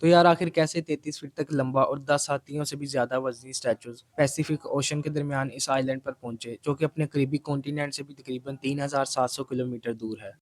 तो यार आखिर कैसे 33 फीट तक लंबा और 10 हाथियों से भी ज्यादा वजनी स्टैचूज पैसिफिक ओशन के दरमियान इस आइलैंड पर पहुंचे, जो कि अपने करीबी कॉन्टिनेंट से भी तकरीबन 3700 किलोमीटर दूर है।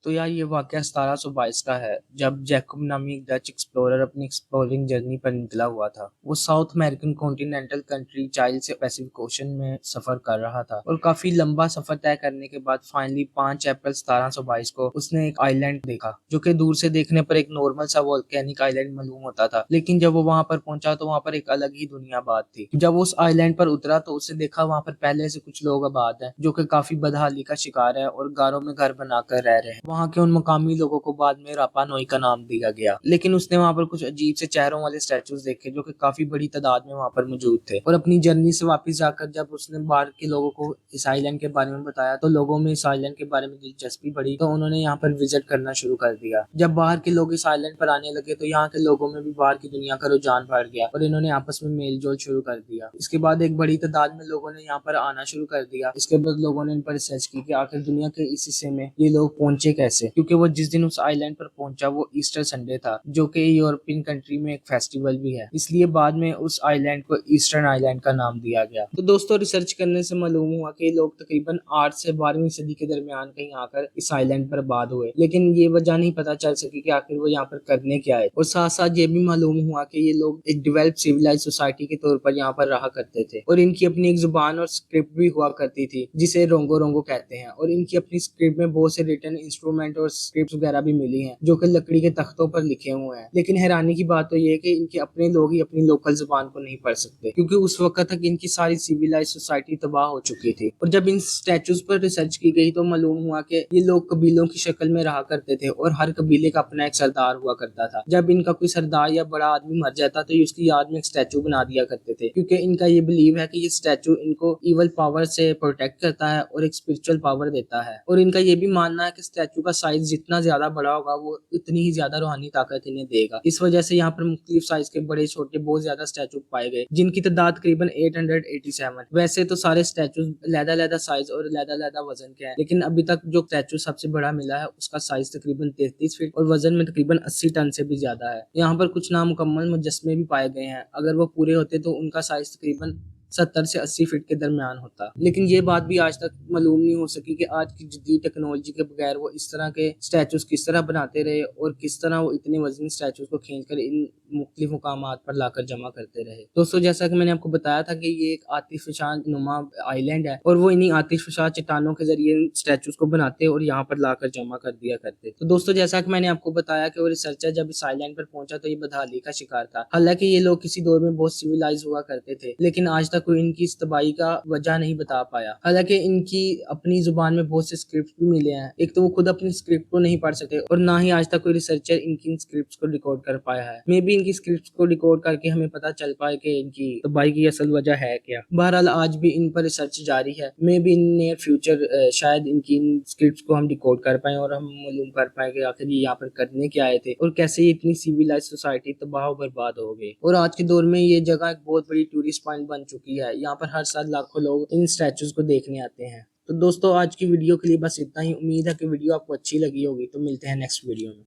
तो यार ये वाकया 1722 का है, जब जैकब नामी एक डच एक्सप्लोरर अपनी एक्सप्लोरिंग जर्नी पर निकला हुआ था। वो south American continental country child से पैसिफिक ओशन में सफर कर रहा था, और काफी लंबा सफर तय करने के बाद फाइनली 5 अप्रैल 1722 को उसने एक आइलैंड देखा, जो कि दूर से देखने पर एक नॉर्मल सा वोल्केनिक आइलैंड मालूम होता था। लेकिन जब वो वहां पर पहुंचा तो वहां पर एक अलग ही दुनिया बात थी। जब वो उस आइलैंड पर उतरा तो उसे देखा वहां पर पहले से कुछ लोग आबाद हैं, जो कि काफी बदहाली का शिकार है और गारों में घर बनाकर रह रहे हैं। वहां के उन मकामी लोगों को बाद में रापा नोई का नाम दिया गया। लेकिन उसने वहां पर कुछ अजीब से चेहरों वाले स्टैचूज देखे, जो कि काफी बड़ी तादाद में वहां पर मौजूद थे। और अपनी जर्नी से वापस जाकर जब उसने बाहर के लोगों को इस आइलैंड के बारे में बताया तो लोगों में इस आइलैंड के बारे में दिलचस्पी बढ़ी, तो उन्होंने यहाँ पर विजिट करना शुरू कर दिया। जब बाहर के लोग इस आइलैंड पर आने लगे तो यहाँ के लोगों में भी बाहर की दुनिया का रुझान बढ़ गया और इन्होंने आपस में मेल जोल शुरू कर दिया। इसके बाद एक बड़ी तादाद में लोगों ने यहाँ पर आना शुरू कर दिया। इसके बाद लोगों ने इन पर रिसर्च की कि आखिर दुनिया के इस हिस्से में ये लोग पहुंचे कैसे, क्योंकि वो जिस दिन उस आइलैंड पर पहुंचा वो ईस्टर संडे था, जो कि यूरोपियन कंट्री में एक फेस्टिवल भी है। इसलिए बाद में उस आइलैंड को ईस्टर्न आइलैंड का नाम दिया गया। तो दोस्तों रिसर्च करने से मालूम हुआ कि ये लोग तकरीबन 8 से 12वीं सदी के दरमियान कहीं आकर इस आइलैंड पर आबाद हुए, लेकिन ये वजह नहीं पता चल सकी कि आखिर वो यहाँ पर करने क्या है। और साथ साथ ये भी मालूम हुआ कि ये लोग एक डेवलप सिविलाइज सोसाइटी के तौर पर यहाँ पर रहा करते थे, और इनकी अपनी एक जुबान और स्क्रिप्ट भी हुआ करती थी, जिसे रोंगो रोंगो कहते हैं। और इनकी अपनी स्क्रिप्ट में बहुत से रिटन इंस्ट्रूमेंट और स्क्रिप्ट वगैरह भी मिली हैं, जो कि लकड़ी के तख्तों पर लिखे हुए हैं। लेकिन हैरानी की बात तो ये है कि इनके अपने लोग ही अपनी लोकल जुबान को नहीं पढ़ सकते, क्योंकि उस वक्त तक इनकी सारी सिविलाइज सोसाइटी तबाह हो चुकी थी। और जब इन स्टैचूज पर रिसर्च की गई तो मालूम हुआ कि ये लोग कबीलों की शक्ल में रहा करते थे, और हर कबीले का अपना एक सरदार हुआ करता था। जब इनका कोई सरदार या बड़ा आदमी मर जाता तो ये उसकी याद में एक स्टैचू बना दिया करते थे, क्योंकि इनका ये बिलीव है कि ये स्टैचू इनको इवल पावर से प्रोटेक्ट करता है और एक स्पिरिचुअल पावर देता है। और इनका ये भी मानना है कि स्टैचू का साइज जितना ज्यादा बड़ा होगा वो उतनी ही ज्यादा रूहानी ताकत इन्हें देगा। इस वजह से यहाँ पर मुख्तलिफ साइज के बड़े छोटे बहुत ज्यादा स्टैचू पाए गए, जिनकी तादाद करीबन 887। वैसे तो सारे स्टैचू लैदा लैदा साइज और लैदा लैदा वजन के हैं, लेकिन अभी तक जो स्टैचू सबसे बड़ा मिला है उसका साइज तकरीबन 33 फीट और वजन में तकरीबन 80 टन से भी ज्यादा है। यहाँ पर कुछ नामुकम्मल मुजस्मे भी पाए गए हैं, अगर वो पूरे होते तो उनका साइज तकरीबन 70 से 80 फीट के दरमियान होता। लेकिन ये बात भी आज तक मालूम नहीं हो सकी कि आज की जदीद टेक्नोलॉजी के बगैर वो इस तरह के स्टैचूज किस तरह बनाते रहे और किस तरह वो इतने वजनी स्टैचूज को खींचकर इन मुख्तलिफ मुकामात पर लाकर जमा करते रहे। दोस्तों जैसा कि मैंने आपको बताया था कि ये एक आतिशफशा नुमा आइलैंड है, और वो इन्हीं आतिशफशा चट्टानों के जरिए स्टैचूज को बनाते और यहाँ पर लाकर जमा कर दिया करते। तो दोस्तों जैसा कि मैंने आपको बताया कि वो रिसर्चर जब इस आइलैंड पर पहुंचा तो ये बदहाली का शिकार था। हालांकि ये लोग किसी दौर में बहुत सिविलाइज हुआ करते थे, लेकिन आज तक कोई इनकी इस तबाही का वजह नहीं बता पाया। हालांकि इनकी अपनी जुबान में बहुत से स्क्रिप्ट भी मिले हैं। एक तो वो खुद अपनी स्क्रिप्ट को नहीं पढ़ सके, और ना ही आज तक कोई रिसर्चर इनकी स्क्रिप्ट को रिकॉर्ड कर पाया है। मे बी इनकी स्क्रिप्ट को रिकॉर्ड करके हमें पता चल पाए कि इनकी तबाही की असल वजह है क्या। बहरहाल आज भी इन पर रिसर्च जारी है। May be in near future शायद इनकी इन स्क्रिप्ट को हम डिकोड कर पाए और हम मालूम कर पाए कि आखिर ये यहाँ पर करने क्या आए थे और कैसे ये इतनी सिविलाइज सोसाइटी तबाह बर्बाद हो गई। और आज के दौर में ये जगह एक बहुत बड़ी टूरिस्ट पॉइंट बन चुकी है। यहाँ पर हर साल लाखों लोग इन स्टैचूज को देखने आते हैं। तो दोस्तों आज की वीडियो के लिए बस इतना ही। उम्मीद है कि वीडियो आपको अच्छी लगी होगी। तो मिलते हैं नेक्स्ट वीडियो में।